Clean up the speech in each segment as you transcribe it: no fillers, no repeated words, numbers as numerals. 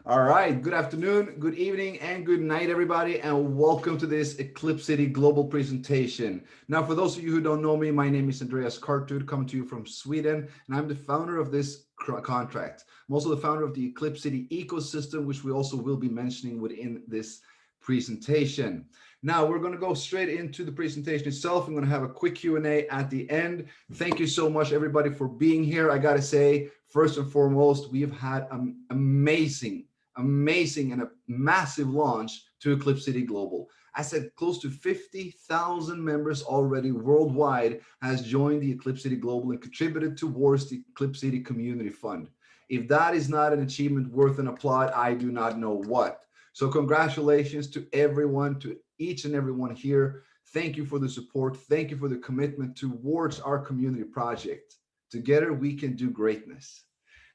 All right, good afternoon, good evening, and good night, everybody, and welcome to this Eclipcity global presentation. Now, for those of you who don't know me, my name is Andreas Kartud, coming to you from Sweden, and I'm the founder of this contract. I'm also the founder of the Eclipcity ecosystem, which we also will be mentioning within this presentation. Now, we're going to go straight into the presentation itself. I'm going to have a quick Q&A at the end. Thank you so much, everybody, for being here. I got to say, first and foremost, we have had an amazing and a massive launch to Eclipcity Global. I said close to 50,000 members already worldwide has joined the Eclipcity Global and contributed towards the Eclipcity Community Fund. If that is not an achievement worth an applaud, I do not know what. So congratulations to everyone, to each and everyone here. Thank you for the support. Thank you for the commitment towards our community project. Together we can do greatness.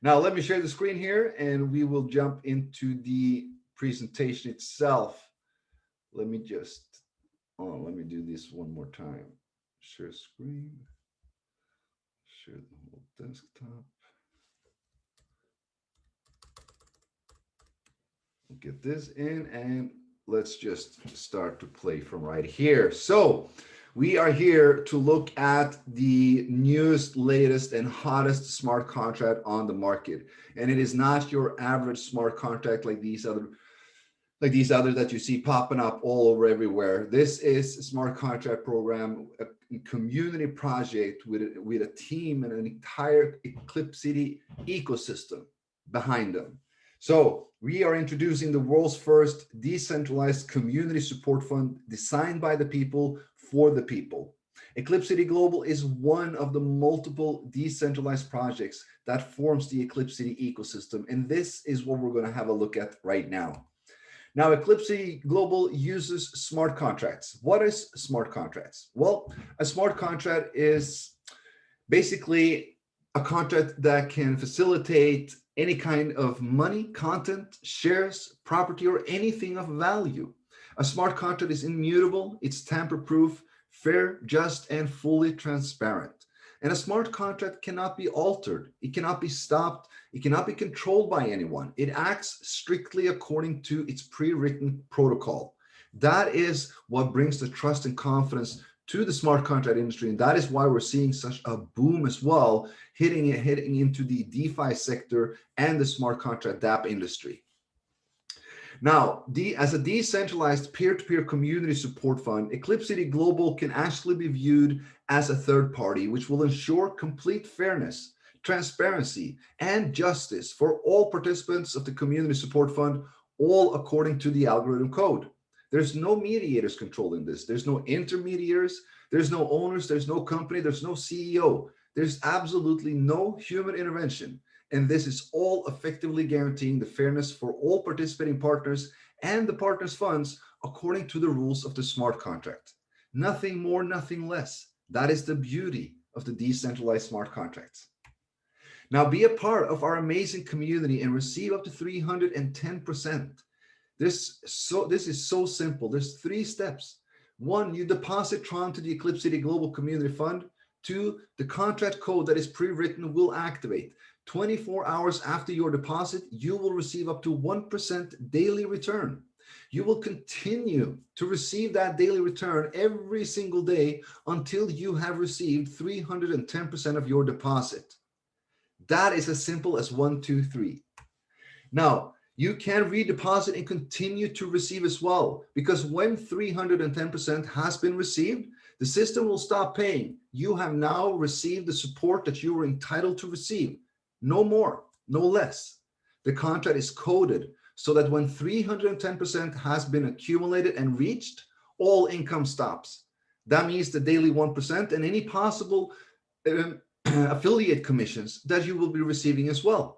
Now, let me share the screen here and we will jump into the presentation itself. Let me do this one more time. Share screen, share the whole desktop. Get this in and let's just start to play from right here. So we are here to look at the newest, latest, and hottest smart contract on the market. And it is not your average smart contract like these others that you see popping up all over everywhere. This is a smart contract program, a community project with a team and an entire Eclipcity ecosystem behind them. So we are introducing the world's first decentralized community support fund designed by the people for the people. Eclipcity Global is one of the multiple decentralized projects that forms the Eclipcity ecosystem. And this is what we're going to have a look at right now. Now, Eclipcity Global uses smart contracts. What is smart contracts? Well, a smart contract is basically a contract that can facilitate any kind of money, content, shares, property, or anything of value. A smart contract is immutable, it's tamper-proof, fair, just, and fully transparent. And a smart contract cannot be altered, it cannot be stopped, it cannot be controlled by anyone. It acts strictly according to its pre-written protocol. That is what brings the trust and confidence to the smart contract industry, and that is why we're seeing such a boom as well, hitting into the DeFi sector and the smart contract DApp industry. Now, as a decentralized peer-to-peer community support fund, Eclipcity Global can actually be viewed as a third party, which will ensure complete fairness, transparency, and justice for all participants of the community support fund, all according to the algorithm code. There's no mediators controlling this. There's no intermediaries. There's no owners. There's no company. There's no CEO. There's absolutely no human intervention. And this is all effectively guaranteeing the fairness for all participating partners and the partners' funds according to the rules of the smart contract. Nothing more, nothing less. That is the beauty of the decentralized smart contracts. Now, be a part of our amazing community and receive up to 310%. This is so simple. There's 3 steps. 1, you deposit Tron to the Eclipcity Global Community Fund. 2, the contract code that is pre-written will activate. 24 hours after your deposit, you will receive up to 1% daily return. You will continue to receive that daily return every single day until you have received 310% of your deposit. That is as simple as 1, 2, 3. Now, you can redeposit and continue to receive as well, because when 310% has been received, the system will stop paying. You have now received the support that you were entitled to receive. No more, no less. The contract is coded so that when 310% has been accumulated and reached, all income stops. That means the daily 1% and any possible affiliate commissions that you will be receiving as well.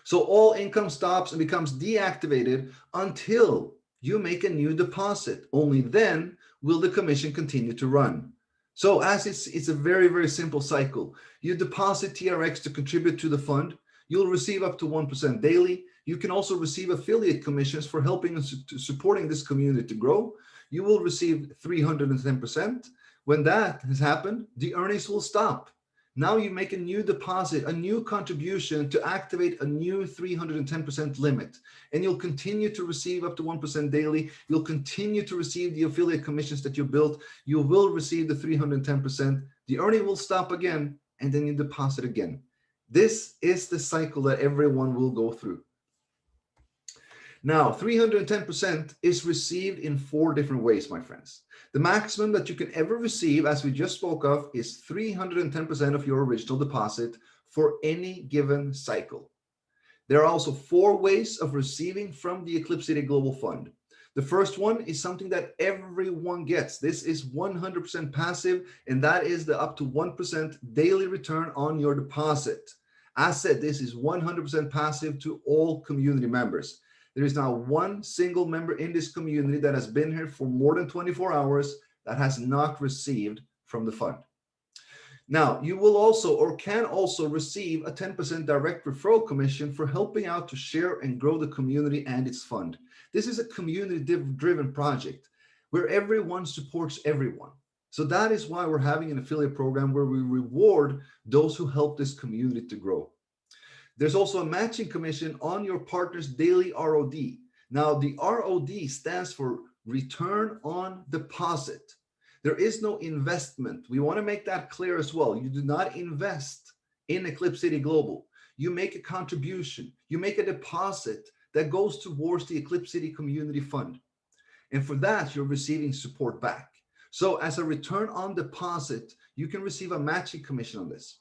So all income stops and becomes deactivated until you make a new deposit. Only then will the commission continue to run. So as it's a very, very simple cycle. You deposit TRX to contribute to the fund. You'll receive up to 1% daily. You can also receive affiliate commissions for helping and supporting this community to grow. You will receive 310%. When that has happened, the earnings will stop. Now you make a new deposit, a new contribution to activate a new 310% limit. And you'll continue to receive up to 1% daily. You'll continue to receive the affiliate commissions that you built. You will receive the 310%. The earning will stop again, and then you deposit again. This is the cycle that everyone will go through. Now, 310% is received in 4 different ways, my friends. The maximum that you can ever receive, as we just spoke of, is 310% of your original deposit for any given cycle. There are also 4 ways of receiving from the Eclipcity Global Fund. The first one is something that everyone gets. This is 100% passive, and that is the up to 1% daily return on your deposit. As said, this is 100% passive to all community members. There is now one single member in this community that has been here for more than 24 hours that has not received from the fund. Now, you will also or can also receive a 10% direct referral commission for helping out to share and grow the community and its fund. This is a community-driven project where everyone supports everyone. So that is why we're having an affiliate program where we reward those who help this community to grow. There's also a matching commission on your partner's daily ROD. Now, the ROD stands for return on deposit. There is no investment. We want to make that clear as well. You do not invest in Eclipcity Global. You make a contribution. You make a deposit that goes towards the Eclipcity Community Fund. And for that, you're receiving support back. So as a return on deposit, you can receive a matching commission on this.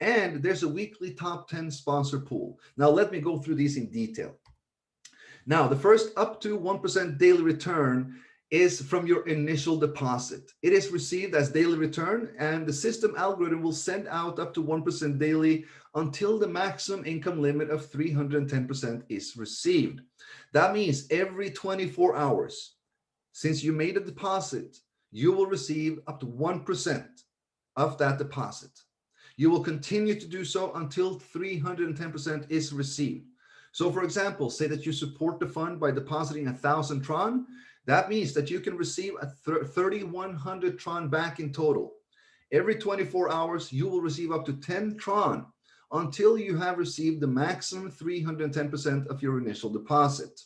And there's a weekly top 10 sponsor pool. Now, let me go through these in detail. Now, the first up to 1% daily return is from your initial deposit. It is received as daily return, and the system algorithm will send out up to 1% daily until the maximum income limit of 310% is received. That means every 24 hours, since you made a deposit, you will receive up to 1% of that deposit. You will continue to do so until 310% is received. So for example, say that you support the fund by depositing 1,000 Tron. That means that you can receive a 3,100 Tron back in total. Every 24 hours, you will receive up to 10 Tron until you have received the maximum 310% of your initial deposit.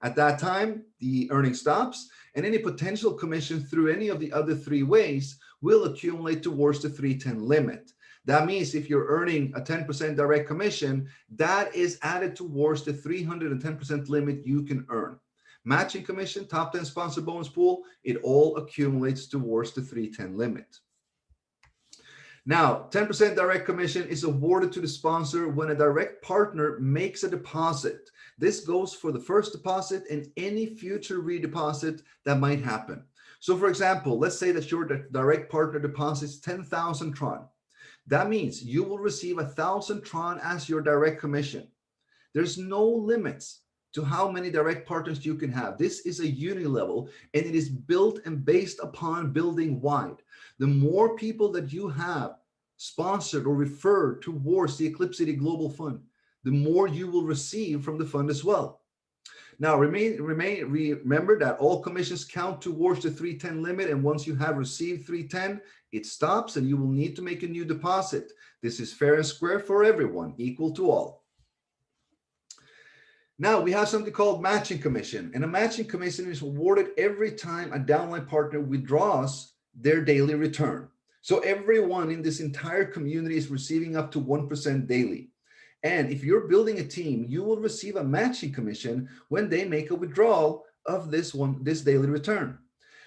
At that time, the earning stops, and any potential commission through any of the other 3 ways will accumulate towards the 310 limit. That means if you're earning a 10% direct commission, that is added towards the 310% limit you can earn. Matching commission, top 10 sponsor bonus pool, it all accumulates towards the 310 limit. Now, 10% direct commission is awarded to the sponsor when a direct partner makes a deposit. This goes for the first deposit and any future redeposit that might happen. So for example, let's say that your direct partner deposits 10,000 Tron. That means you will receive 1,000 Tron as your direct commission. There's no limits to how many direct partners you can have. This is a uni-level, and it is built and based upon building wide. The more people that you have sponsored or referred towards the Eclipcity Global Fund, the more you will receive from the fund as well. Now, remember that all commissions count towards the 310 limit, and once you have received 310, it stops and you will need to make a new deposit. This is fair and square for everyone, equal to all. Now, we have something called matching commission, and a matching commission is awarded every time a downline partner withdraws their daily return. So everyone in this entire community is receiving up to 1% daily. And if you're building a team, you will receive a matching commission when they make a withdrawal of this daily return.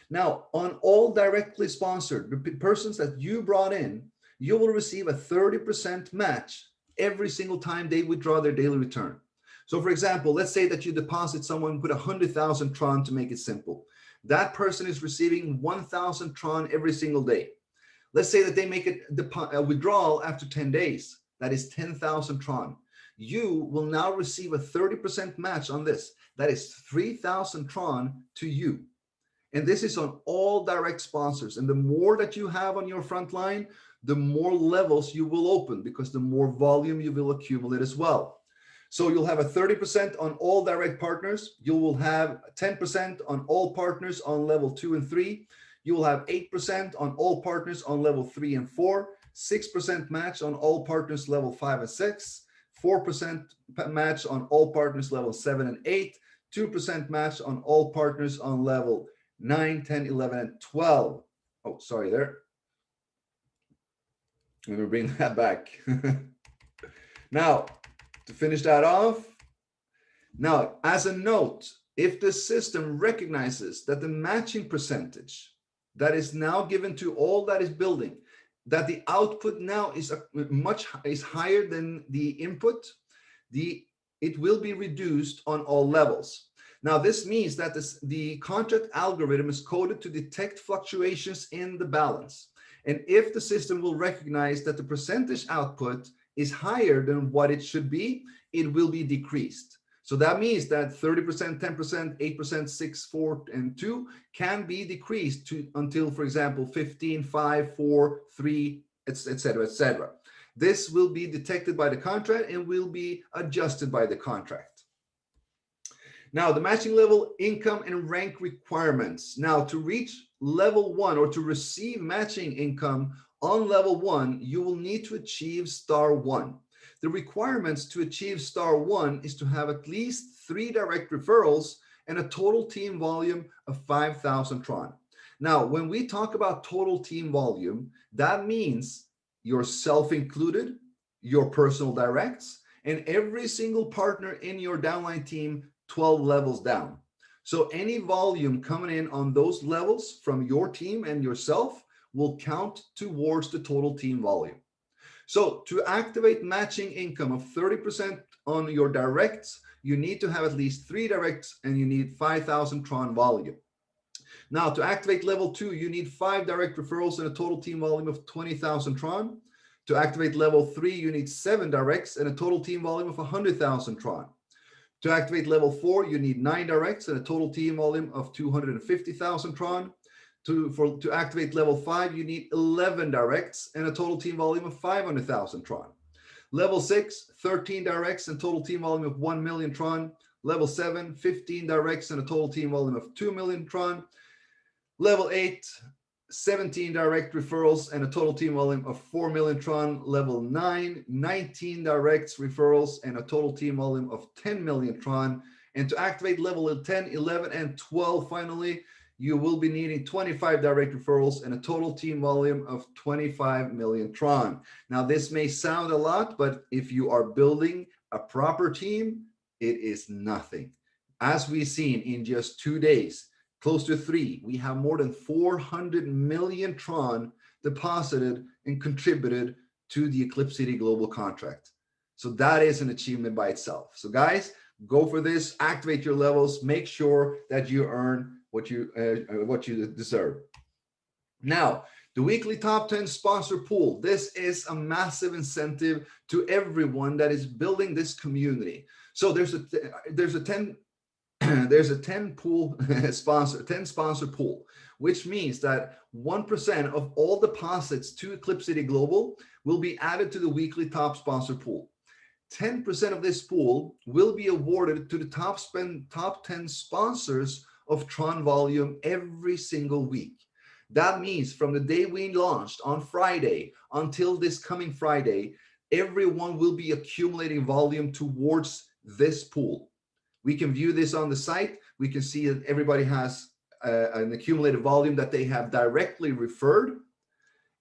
Now, on all directly sponsored, the persons that you brought in, you will receive a 30% match every single time they withdraw their daily return. So for example, let's say that you deposit someone with 100,000 Tron to make it simple. That person is receiving 1,000 Tron every single day. Let's say that they make a withdrawal after 10 days. That is 10,000 Tron. You will now receive a 30% match on this. That is 3,000 Tron to you. And this is on all direct sponsors. And the more that you have on your front line, the more levels you will open, because the more volume you will accumulate as well. So you'll have a 30% on all direct partners. You will have 10% on all partners on level 2 and 3. You will have 8% on all partners on level 3 and 4. 6% match on all partners level 5 and 6, 4% match on all partners level 7 and 8, 2% match on all partners on level 9, 10, 11, and 12. Oh, sorry there. Let me bring that back. Now, to finish that off, now, as a note, if the system recognizes that the matching percentage that is now given to all that is building, that the output now is higher than the input, it will be reduced on all levels. Now, this means that the contract algorithm is coded to detect fluctuations in the balance. And if the system will recognize that the percentage output is higher than what it should be, it will be decreased. So that means that 30%, 10%, 8%, 6, 4, and 2 can be decreased to until, for example, 15, 5, 4, 3, etc., etc. This will be detected by the contract and will be adjusted by the contract. Now, the matching level, income, and rank requirements. Now, to reach level 1 or to receive matching income on level 1, you will need to achieve star 1. The requirements to achieve star 1 is to have at least 3 direct referrals and a total team volume of 5,000 Tron. Now, when we talk about total team volume, that means yourself included, your personal directs, and every single partner in your downline team 12 levels down. So any volume coming in on those levels from your team and yourself will count towards the total team volume. So to activate matching income of 30% on your directs, you need to have at least 3 directs and you need 5,000 Tron volume. Now, to activate level 2, you need 5 direct referrals and a total team volume of 20,000 Tron. To activate level 3, you need 7 directs and a total team volume of 100,000 Tron. To activate level 4, you need 9 directs and a total team volume of 250,000 Tron. To activate level 5, you need 11 directs and a total team volume of 500,000 Tron. Level 6, 13 directs and total team volume of 1 million Tron. Level 7, 15 directs and a total team volume of 2 million Tron. Level 8, 17 direct referrals and a total team volume of 4 million Tron. Level 9, 19 directs referrals and a total team volume of 10 million Tron. And to activate level 10, 11, and 12, finally, you will be needing 25 direct referrals and a total team volume of 25 million Tron. Now, this may sound a lot, but if you are building a proper team, it is nothing. As we've seen in just 2 days, close to 3, we have more than 400 million Tron deposited and contributed to the Eclipcity global contract. So that is an achievement by itself. So guys, go for this, activate your levels, make sure that you earn what you deserve. Now, the weekly top 10 sponsor pool. This is a massive incentive to everyone that is building this community. So there's a 10 sponsor pool, which means that 1% of all deposits to Eclipcity Global will be added to the weekly top sponsor pool. 10% of this pool will be awarded to the top 10 sponsors of Tron volume every single week. That means from the day we launched on Friday until this coming Friday, everyone will be accumulating volume towards this pool. We can view this on the site. We can see that everybody has an accumulated volume that they have directly referred.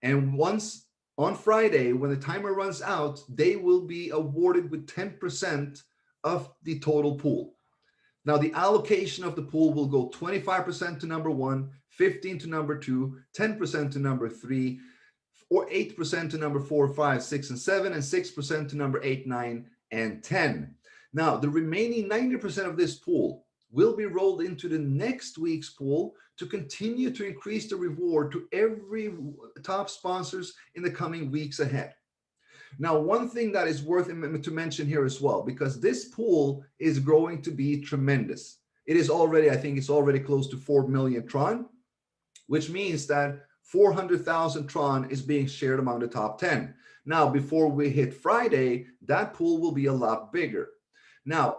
And once on Friday, when the timer runs out, they will be awarded with 10% of the total pool. Now, the allocation of the pool will go 25% to number 1, 15 to number 2, 10% to number 3, or 8% to number 4, 5, 6, and 7, and 6% to number 8, 9, and 10. Now, the remaining 90% of this pool will be rolled into the next week's pool to continue to increase the reward to every top sponsors in the coming weeks ahead. Now, one thing that is worth to mention here as well, because this pool is growing to be tremendous. It is already, I think it's already close to 4 million Tron, which means that 400,000 Tron is being shared among the top 10. Now, before we hit Friday, that pool will be a lot bigger. Now,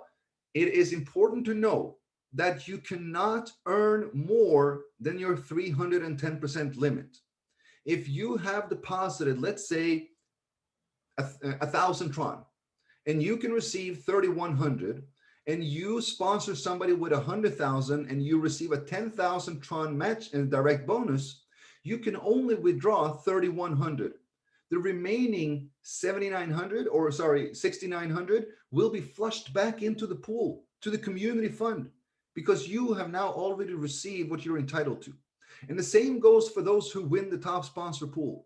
it is important to know that you cannot earn more than your 310% limit. if you have deposited, let's say, 1,000 tron, and you can receive 3,100, and you sponsor somebody with 100,000 and you receive a 10,000 tron match and direct bonus, you can only withdraw 3,100. The remaining 7,900, or sorry, 6,900 will be flushed back into the pool, to the community fund, because you have now already received what you're entitled to. And the same goes for those who win the top sponsor pool.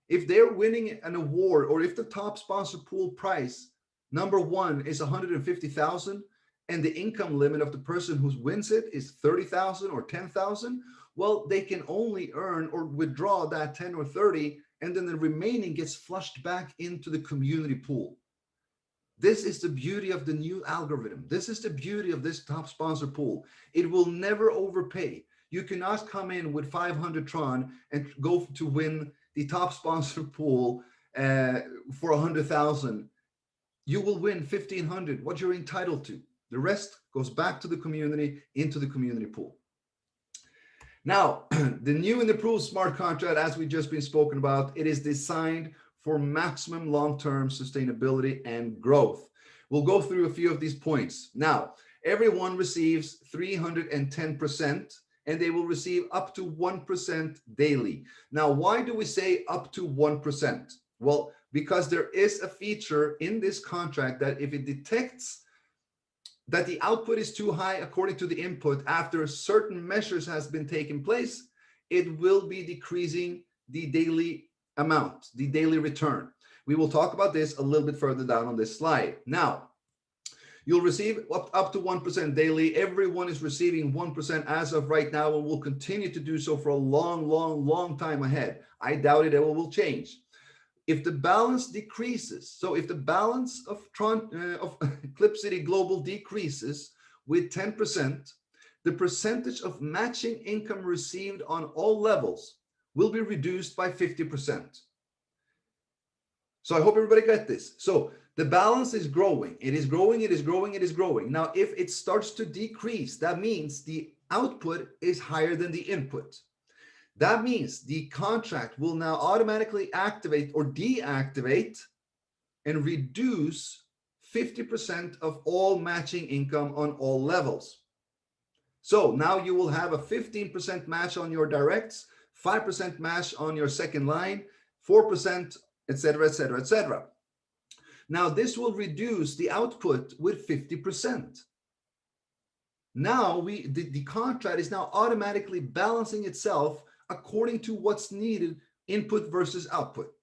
If they're winning an award, or if the top sponsor pool price number one is 150,000 and the income limit of the person who wins it is 30,000 or 10,000, well, they can only earn or withdraw that 10 or 30, and then the remaining gets flushed back into the community pool. This is the beauty of the new algorithm. This is the beauty of this top sponsor pool. It will never overpay. You cannot come in with 500 tron and go to win the top sponsor pool for 100,000. You will win 1,500, what you're entitled to. The rest goes back to the community, into the community pool. Now, the new and improved smart contract, as we've just been spoken about, it is designed for maximum long-term sustainability and growth. We'll go through a few of these points. Now, everyone receives 310%, and they will receive up to 1% daily. Now, why do we say up to 1%? Well, because there is a feature in this contract that if it detects that the output is too high according to the input after certain measures has been taken place, it will be decreasing the daily amount, the daily return. We will talk about this a little bit further down on this slide. Now, you'll receive up to 1% daily. Everyone is receiving 1% as of right now and will continue to do so for a long time ahead. I doubt it will change. If the balance decreases, so if the balance of Eclipcity Global decreases with 10%, the percentage of matching income received on all levels will be reduced by 50%. So I hope everybody got this. So the balance is growing. It is growing, it is growing, it is growing. Now, if it starts to decrease, that means the output is higher than the input. That means the contract will now automatically activate or deactivate and reduce 50% of all matching income on all levels. So now you will have a 15% match on your directs, 5% match on your second line, 4%, etc., etc., etc. Now this will reduce the output with 50%. Now the contract is now automatically balancing itself according to what's needed, input versus output.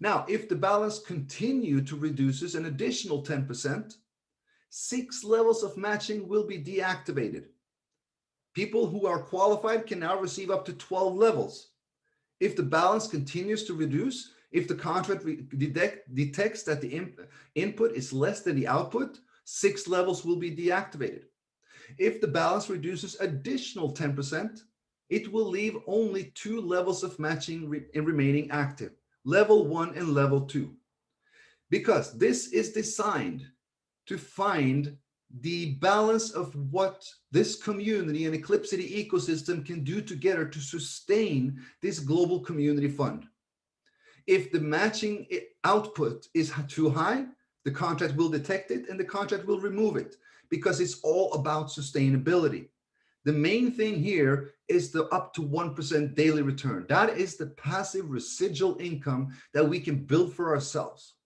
Now, if the balance continue to reduces an additional 10%, 6 levels of matching will be deactivated. People who are qualified can now receive up to 12 levels. If the balance continues to reduce, if the contract detects that the input is less than the output, 6 levels will be deactivated. If the balance reduces additional 10%, it will leave only 2 levels of matching remaining active, level 1 and level 2. Because this is designed to find the balance of what this community and Eclipcity ecosystem can do together to sustain this global community fund. If the matching output is too high, the contract will detect it and the contract will remove it, because it's all about sustainability. The main thing here is the up to 1% daily return. That is the passive residual income that we can build for ourselves.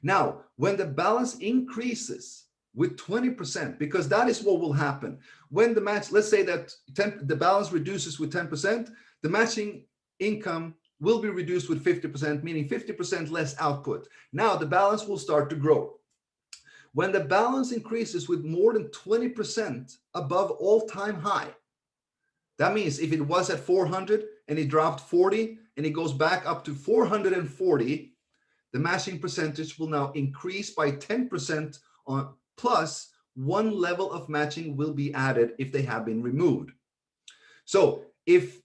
Now, when the balance increases with 20%, because that is what will happen. When the match, let's say that the balance reduces with 10%, the matching income will be reduced with 50%, meaning 50% less output. Now the balance will start to grow. When the balance increases with more than 20% above all-time high, that means if it was at 400 and it dropped 40 and it goes back up to 440, the matching percentage will now increase by 10% on plus 1 level of matching will be added if they have been removed. So if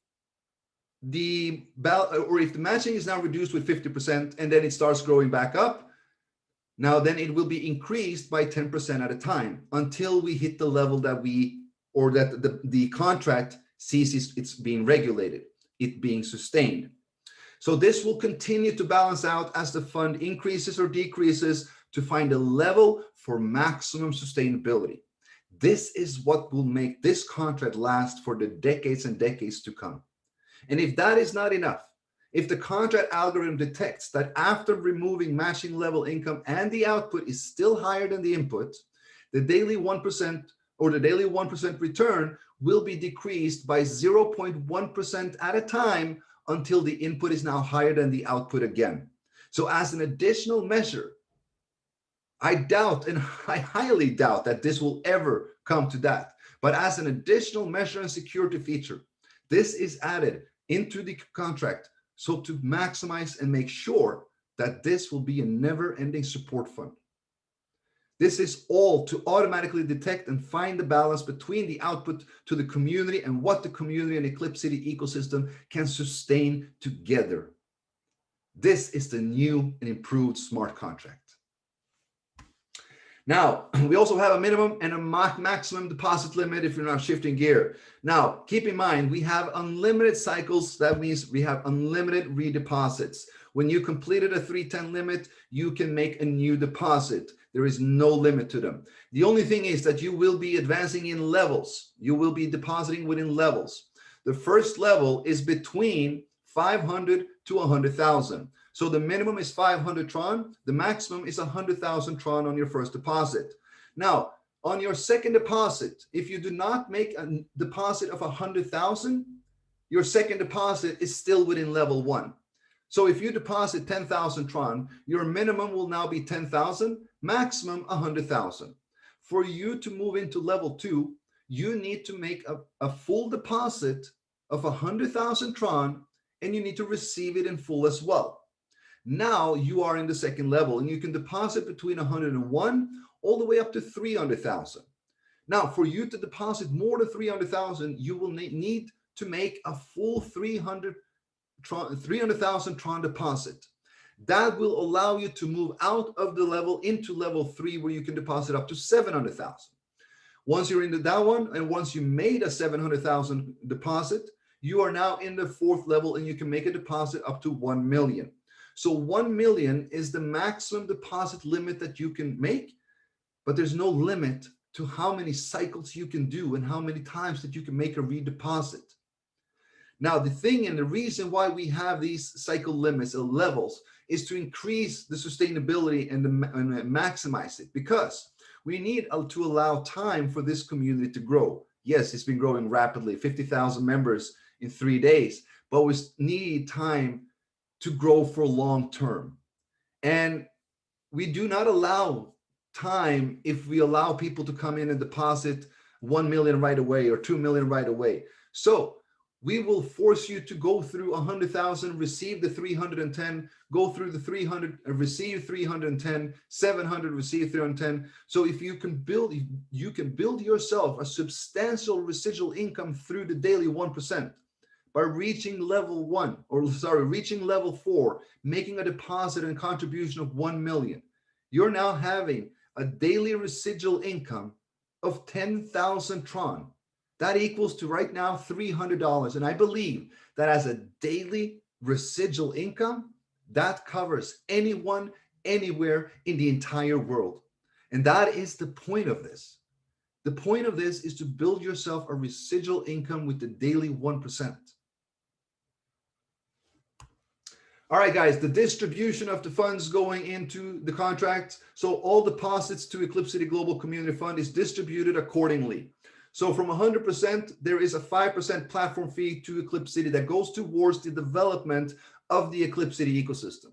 the matching is now reduced with 50% and then it starts growing back up, now then it will be increased by 10% at a time until we hit the level that the contract sees it's being regulated. it being sustained. So this will continue to balance out as the fund increases or decreases to find a level for maximum sustainability. This is what will make this contract last for the decades and decades to come. And if that is not enough, if the contract algorithm detects that after removing matching level income and the output is still higher than the input, the daily 1% or the daily 1% return will be decreased by 0.1% at a time until the input is now higher than the output again. So as an additional measure, I doubt, and I highly doubt that this will ever come to that. But as an additional measure and security feature, this is added into the contract so to maximize and make sure that this will be a never-ending support fund. This is all to automatically detect and find the balance between the output to the community and what the community and Eclipcity ecosystem can sustain together. This is the new and improved smart contract. Now, we also have a minimum and a maximum deposit limit if you're not shifting gear. Now, keep in mind, we have unlimited cycles. That means we have unlimited redeposits. When you completed a 310 limit, you can make a new deposit. There is no limit to them. The only thing is that you will be advancing in levels. You will be depositing within levels. The first level is between 500 to 100,000. So the minimum is 500 Tron. The maximum is 100,000 Tron on your first deposit. Now, on your second deposit, if you do not make a deposit of 100,000, your second deposit is still within level 1. So if you deposit 10,000 Tron, your minimum will now be 10,000, maximum 100,000. For you to move into level 2, you need to make a full deposit of 100,000 Tron, and you need to receive it in full as well. Now you are in the second level, and you can deposit between 101 all the way up to 300,000. Now, for you to deposit more than 300,000, you will need to make a full 300,000 Tron deposit. That will allow you to move out of the level into level 3, where you can deposit up to 700,000. Once you're into that one, and once you made a 700,000 deposit, you are now in the 4th level, and you can make a deposit up to 1 million. So 1 million is the maximum deposit limit that you can make, but there's no limit to how many cycles you can do and how many times that you can make a redeposit. Now, the thing and the reason why we have these cycle limits or levels is to increase the sustainability and maximize it, because we need to allow time for this community to grow. Yes, it's been growing rapidly, 50,000 members in 3 days, but we need time to grow for long term. And we do not allow time if we allow people to come in and deposit 1 million right away or 2 million right away. So we will force you to go through 100,000, receive the 310, go through the 300, receive 310, 700, receive 310. So if you can build yourself a substantial residual income through the daily 1%. By reaching level 4, making a deposit and contribution of 1 million, you're now having a daily residual income of 10,000 Tron. That equals to right now $300. And I believe that as a daily residual income, that covers anyone, anywhere in the entire world. And that is the point of this. The point of this is to build yourself a residual income with the daily 1%. All right, guys, the distribution of the funds going into the contract. So all deposits to Eclipcity Global Community Fund is distributed accordingly. So from 100%, there is a 5% platform fee to Eclipcity that goes towards the development of the Eclipcity ecosystem.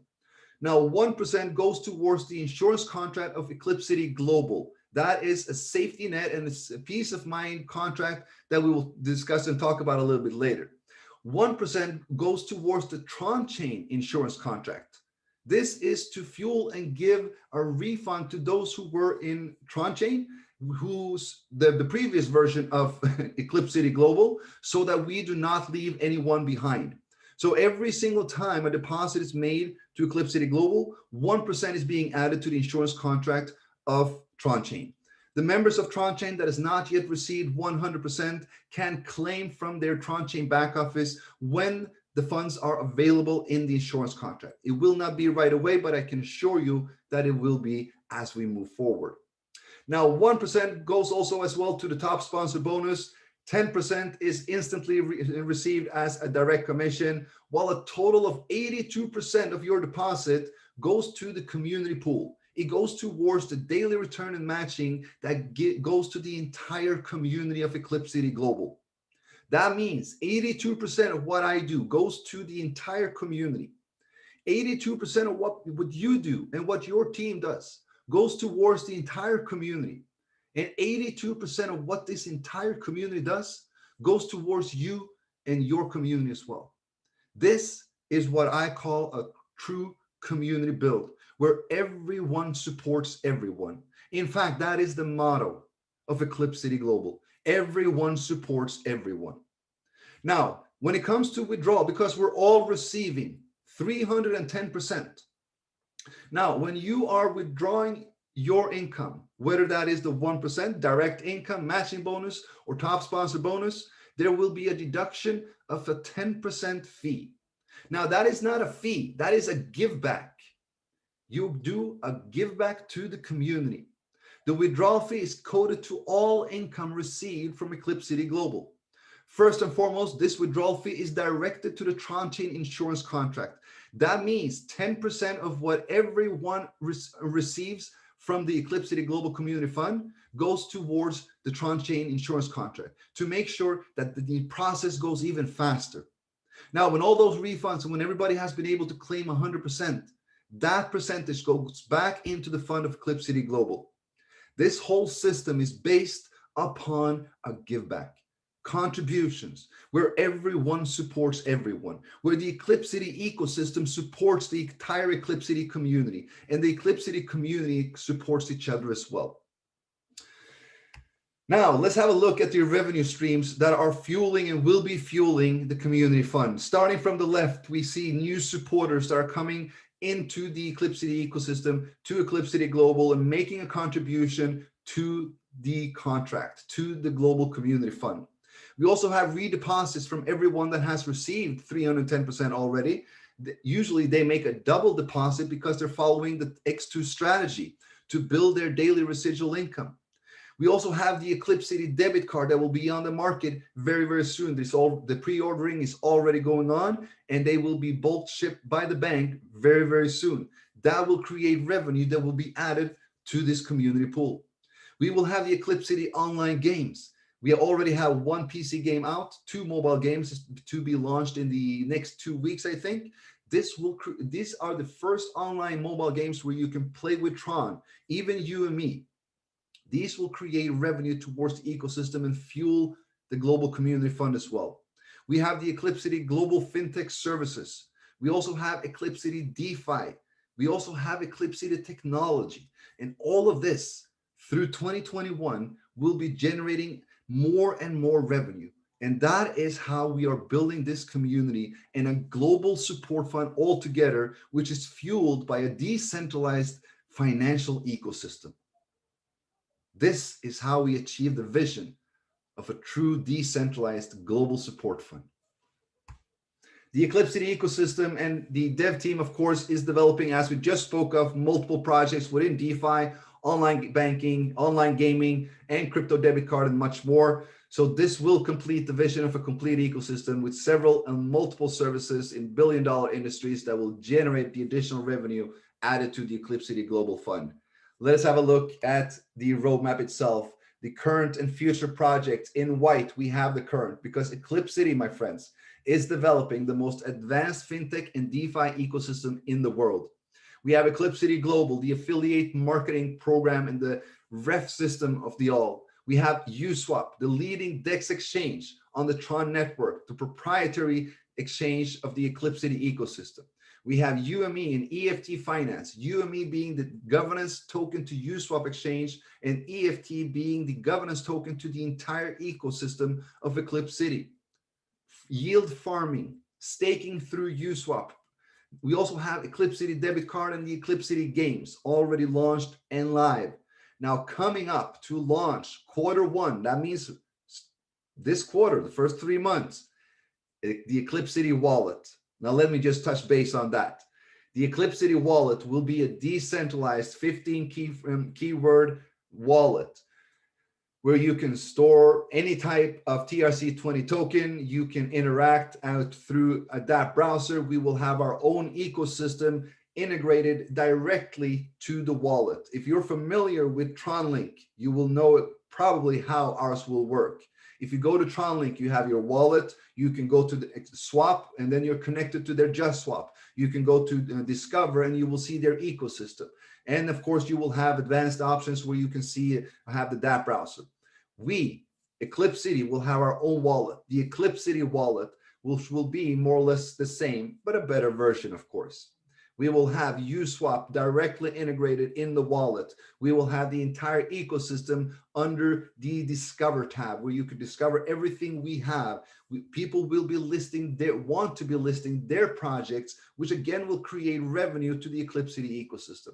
Now, 1% goes towards the insurance contract of Eclipcity Global. That is a safety net and it's a peace of mind contract that we will discuss and talk about a little bit later. 1% goes towards the Tron Chain insurance contract. This is to fuel and give a refund to those who were in Tron Chain, who's the previous version of Eclipcity Global, so that we do not leave anyone behind. So every single time a deposit is made to Eclipcity Global, 1% is being added to the insurance contract of Tron Chain. The members of Tron Chain that has not yet received 100% can claim from their Tron Chain back office when the funds are available in the insurance contract. It will not be right away, but I can assure you that it will be as we move forward. Now, 1% goes also as well to the top sponsor bonus. 10% is instantly received as a direct commission, while a total of 82% of your deposit goes to the community pool. It goes towards the daily return and matching that goes to the entire community of Eclipcity Global. That means 82% of what I do goes to the entire community. 82% of what you do and what your team does goes towards the entire community. And 82% of what this entire community does goes towards you and your community as well. This is what I call a true community build, where everyone supports everyone. In fact, that is the motto of Eclipcity Global. Everyone supports everyone. Now, when it comes to withdrawal, because we're all receiving 310%. Now, when you are withdrawing your income, whether that is the 1% direct income matching bonus or top sponsor bonus, there will be a deduction of a 10% fee. Now, that is not a fee, that is a give back. You do a give back to the community. The withdrawal fee is coded to all income received from Eclipcity Global. First and foremost, this withdrawal fee is directed to the Tron-chain insurance contract. That means 10% of what everyone receives from the Eclipcity Global Community Fund goes towards the Tron-chain insurance contract to make sure that the process goes even faster. Now, when all those refunds and when everybody has been able to claim 100%, that percentage goes back into the fund of Eclipcity Global. This whole system is based upon a give back. Contributions, where everyone supports everyone, where the Eclipcity ecosystem supports the entire Eclipcity community, and the Eclipcity community supports each other as well. Now, let's have a look at the revenue streams that are fueling and will be fueling the community fund. Starting from the left, we see new supporters that are coming into the Eclipcity ecosystem, to Eclipcity Global, and making a contribution to the contract, to the Global Community Fund. We also have redeposits from everyone that has received 310% already. Usually they make a double deposit because they're following the X2 strategy to build their daily residual income. We also have the Eclipcity debit card that will be on the market very, very soon. The pre-ordering is already going on, and they will be bulk shipped by the bank very, very soon. That will create revenue that will be added to this community pool. We will have the Eclipcity online games. We already have one PC game out, 2 mobile games to be launched in the next 2 weeks, I think. These are the first online mobile games where you can play with Tron, even you and me. These will create revenue towards the ecosystem and fuel the Global Community Fund as well. We have the Eclipcity Global FinTech Services. We also have Eclipcity DeFi. We also have Eclipcity Technology. And all of this through 2021 will be generating more and more revenue. And that is how we are building this community and a global support fund altogether, which is fueled by a decentralized financial ecosystem. This is how we achieve the vision of a true decentralized global support fund. The Eclipcity ecosystem and the dev team, of course, is developing, as we just spoke of, multiple projects within DeFi, online banking, online gaming, and crypto debit card, and much more. So this will complete the vision of a complete ecosystem with several and multiple services in billion-dollar industries that will generate the additional revenue added to the Eclipcity Global Fund. Let us have a look at the roadmap itself. The current and future projects. In white, we have the current, because Eclipcity, my friends, is developing the most advanced fintech and DeFi ecosystem in the world. We have Eclipcity Global, the affiliate marketing program and the ref system of the all. We have Uswap, the leading DEX exchange on the Tron network, the proprietary exchange of the Eclipcity ecosystem. We have UME and EFT Finance, UME being the governance token to Uswap exchange, and EFT being the governance token to the entire ecosystem of Eclipcity. Yield farming, staking through Uswap. We also have Eclipcity debit card and the Eclipcity games already launched and live. Now coming up to launch Q1, that means this quarter, the first 3 months, the Eclipcity wallet. Now, let me just touch base on that. The Eclipcity wallet will be a decentralized 15 keyword wallet where you can store any type of TRC20 token. You can interact out through a DApp browser. We will have our own ecosystem integrated directly to the wallet. If you're familiar with TronLink, you will know probably how ours will work. If you go to TronLink, you have your wallet. You can go to the swap, and then you're connected to their Just Swap. You can go to Discover, and you will see their ecosystem. And of course, you will have advanced options where you can see, have the DApp browser. We, Eclipcity, will have our own wallet. The Eclipcity wallet, which will be more or less the same, but a better version, of course. We will have USwap directly integrated in the wallet. We will have the entire ecosystem under the Discover tab, where you can discover everything we have. People will be listing, want to be listing their projects, which again will create revenue to the Eclipcity ecosystem.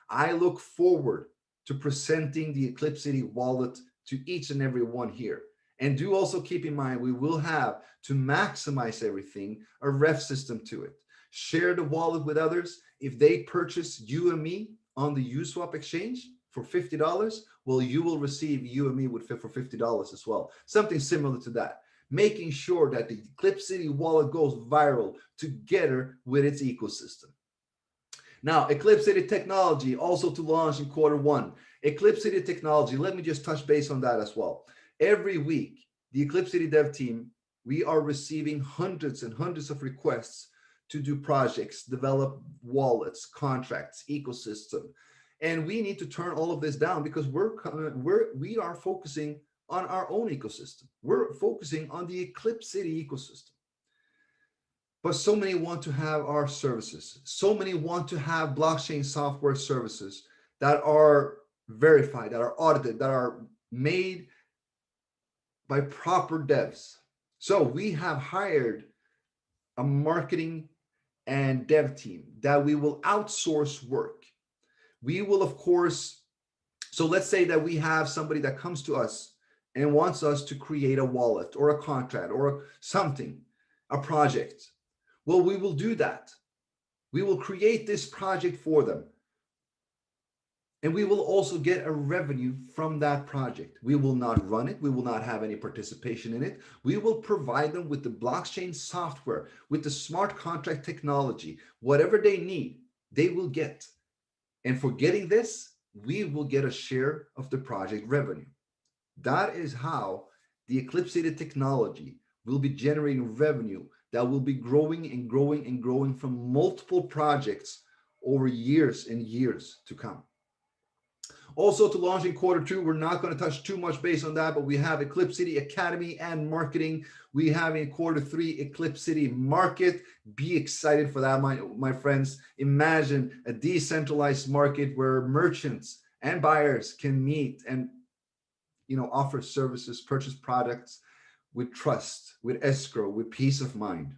I look forward to presenting the Eclipcity wallet to each and every one here. And do also keep in mind, we will have, to maximize everything, a ref system to it. Share the wallet with others. If they purchase you and me on the USwap exchange for $50, well, you will receive you and me for $50 as well. Something similar to that. Making sure that the Eclipcity wallet goes viral together with its ecosystem. Now, Eclipcity technology also to launch in Q1. Eclipcity technology, let me just touch base on that as well. Every week, the Eclipcity dev team, we are receiving hundreds and hundreds of requests to do projects, develop wallets, contracts, ecosystem. And we need to turn all of this down because we are focusing on our own ecosystem. We're focusing on the Eclipcity ecosystem. But so many want to have our services. So many want to have blockchain software services that are verified, that are audited, that are made by proper devs. So we have hired a marketing and dev team that we will outsource work. We will, of course, so let's say that we have somebody that comes to us and wants us to create a wallet or a contract or something, a project. Well, we will do that. We will create this project for them. And we will also get a revenue from that project. We will not run it. We will not have any participation in it. We will provide them with the blockchain software, with the smart contract technology, whatever they need, they will get. And for getting this, we will get a share of the project revenue. That is how the Eclipcity technology will be generating revenue that will be growing and growing and growing from multiple projects over years and years to come. Also, to launch in Q2, we're not going to touch too much base on that, but we have Eclipcity Academy and marketing. We have in Q3 Eclipcity Market. Be excited for that, my friends. Imagine a decentralized market where merchants and buyers can meet and offer services, purchase products with trust, with escrow, with peace of mind.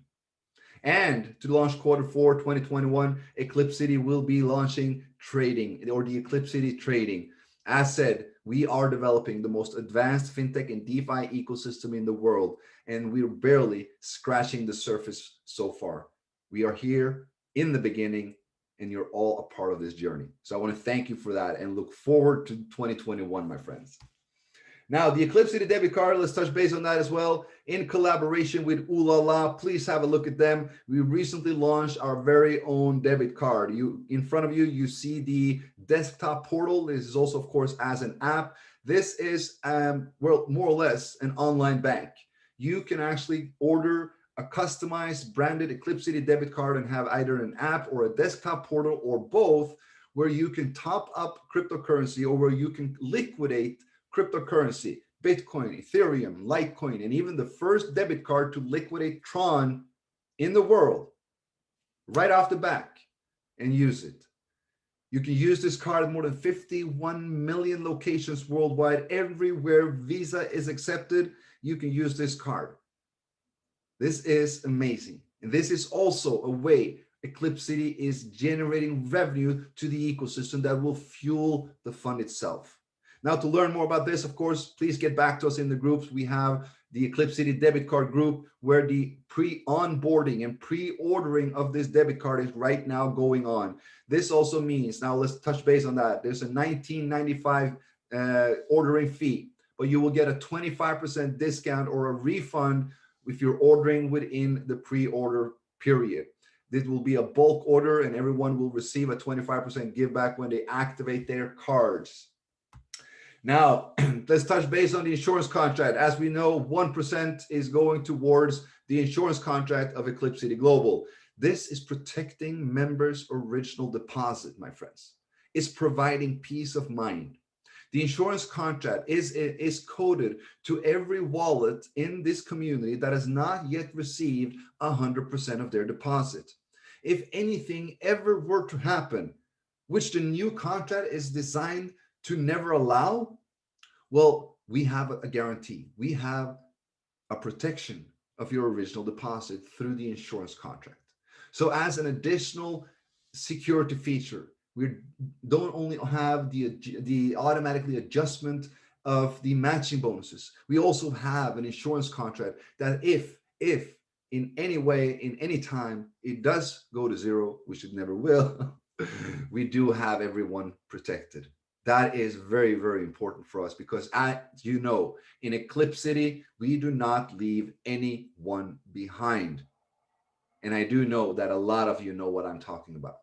And to launch Q4 2021, Eclipcity will be launching trading, or the Eclipcity trading. As said, we are developing the most advanced fintech and DeFi ecosystem in the world, and we're barely scratching the surface so far. We are here in the beginning, and you're all a part of this journey. So I want to thank you for that and look forward to 2021, my friends. Now, the Eclipcity debit card, let's touch base on that as well. In collaboration with Oolala, please have a look at them. We recently launched our very own debit card. In front of you, you see the desktop portal. This is also, of course, as an app. This is, well, more or less an online bank. You can actually order a customized branded Eclipcity debit card and have either an app or a desktop portal or both, where you can top up cryptocurrency or where you can liquidate cryptocurrency, Bitcoin, Ethereum, Litecoin, and even the first debit card to liquidate Tron in the world right off the back and use it. You can use this card at more than 51 million locations worldwide. Everywhere Visa is accepted, you can use this card. This is amazing. And this is also a way Eclipcity is generating revenue to the ecosystem that will fuel the fund itself. Now, to learn more about this, of course, please get back to us in the groups. We have the Eclipcity debit card group where the pre-onboarding and pre-ordering of this debit card is right now going on. This also means, now let's touch base on that. There's a $19.95 ordering fee, but you will get a 25% discount or a refund if you're ordering within the pre-order period. This will be a bulk order and everyone will receive a 25% give back when they activate their cards. Now, let's touch base on the insurance contract. As we know, 1% is going towards the insurance contract of Eclipcity Global. This is protecting members' original deposit, my friends. It's providing peace of mind. The insurance contract is coded to every wallet in this community that has not yet received 100% of their deposit. If anything ever were to happen, which the new contract is designed to never allow, well, we have a guarantee. We have a protection of your original deposit through the insurance contract. So as an additional security feature, we don't only have the automatically adjustment of the matching bonuses. We also have an insurance contract that if in any way, in any time, it does go to zero, which it never will, we do have everyone protected. That is very, very important for us because, as you know, in Eclipcity, we do not leave anyone behind. And I do know that a lot of you know what I'm talking about.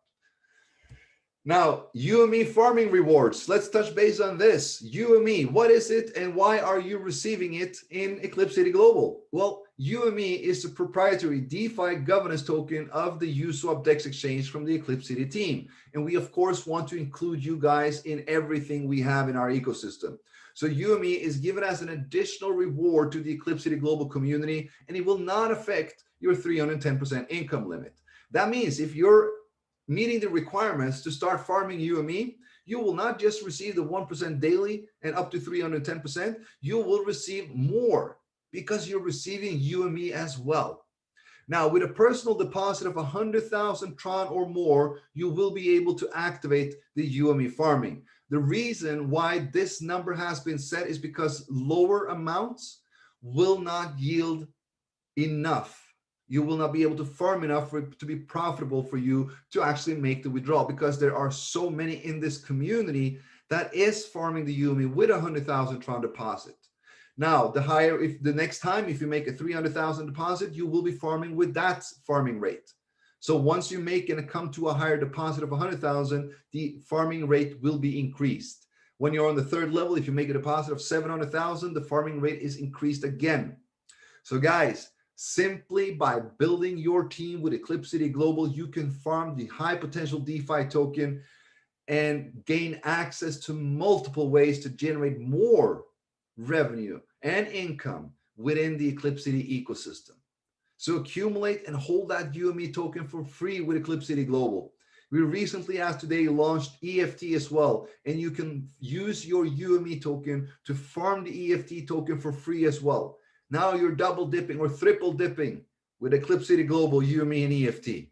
Now, UME farming rewards. Let's touch base on this. UME, what is it and why are you receiving it in Eclipcity Global? Well, UME is the proprietary DeFi governance token of the Uniswap DEX exchange from the Eclipcity team. And we, of course, want to include you guys in everything we have in our ecosystem. So UME is given as an additional reward to the Eclipcity Global community, and it will not affect your 310% income limit. That means if you're meeting the requirements to start farming UME, you will not just receive the 1% daily and up to 310%, you will receive more because you're receiving UME as well. Now, with a personal deposit of 100,000 Tron or more, you will be able to activate the UME farming. The reason why this number has been set is because lower amounts will not yield enough. You will not be able to farm enough for it to be profitable for you to actually make the withdrawal because there are so many in this community that is farming the UME with 100,000 Tron deposit. Now, the higher, if the next time, if you make a 300,000 deposit, you will be farming with that farming rate. So once you make and come to a higher deposit of 100,000, the farming rate will be increased. When you're on the third level, if you make a deposit of 700,000, the farming rate is increased again. So guys, simply by building your team with Eclipcity Global, you can farm the high potential DeFi token and gain access to multiple ways to generate more revenue and income within the Eclipcity ecosystem. So accumulate and hold that UME token for free with Eclipcity Global. We recently, as today, launched EFT as well, and you can use your UME token to farm the EFT token for free as well. Now you're double dipping or triple dipping with Eclipcity Global, UME, and EFT.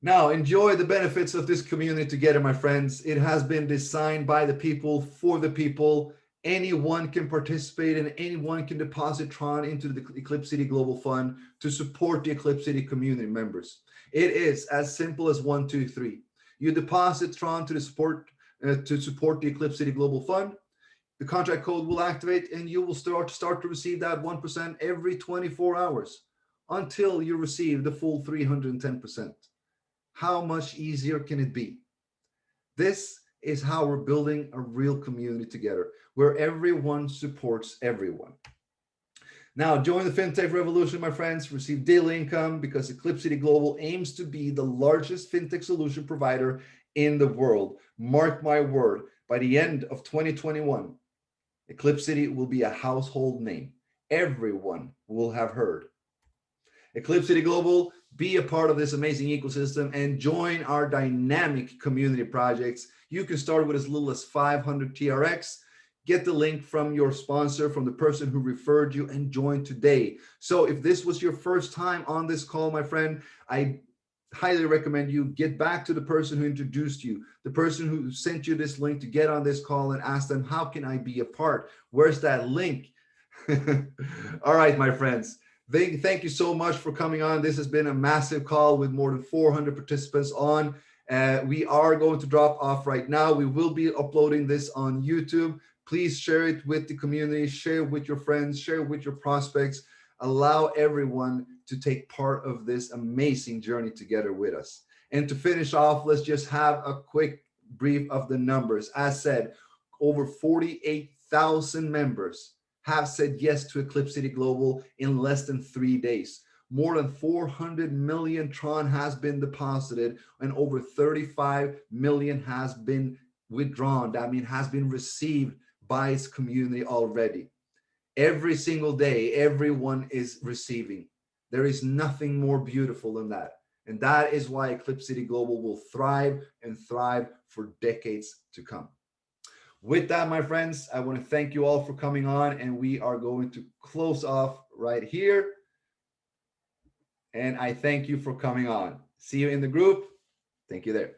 Now, enjoy the benefits of this community together, my friends. It has been designed by the people for the people. Anyone can participate and anyone can deposit Tron into the Eclipcity Global Fund to support the Eclipcity community members. It is as simple as 1, 2, 3. You deposit Tron to support the Eclipcity Global Fund. The contract code will activate and you will start to receive that 1% every 24 hours until you receive the full 310%. How much easier can it be? This is how we're building a real community together where everyone supports everyone. Now, join the FinTech revolution, my friends. Receive daily income because Eclipcity Global aims to be the largest FinTech solution provider in the world. Mark my word, by the end of 2021, Eclipcity will be a household name. Everyone will have heard. Eclipcity Global, be a part of this amazing ecosystem and join our dynamic community projects. You can start with as little as 500 TRX. Get the link from your sponsor, from the person who referred you, and join today. So if this was your first time on this call, my friend, I highly recommend you get back to the person who introduced you, the person who sent you this link to get on this call, and ask them, how can I be a part? Where's that link? All right, my friends. Thank you so much for coming on. This has been a massive call with more than 400 participants on. We are going to drop off right now. We will be uploading this on YouTube. Please share it with the community, share it with your friends, share it with your prospects. Allow everyone to take part of this amazing journey together with us. And to finish off, let's just have a quick brief of the numbers. As said, over 48,000 members have said yes to Eclipcity Global in less than 3 days. More than 400 million Tron has been deposited, and over 35 million has been withdrawn. That means has been received by its community already. Every single day, everyone is receiving. There is nothing more beautiful than that. And that is why Eclipcity Global will thrive and thrive for decades to come. With that, my friends, I want to thank you all for coming on, and we are going to close off right here. And I thank you for coming on. See you in the group. Thank you there.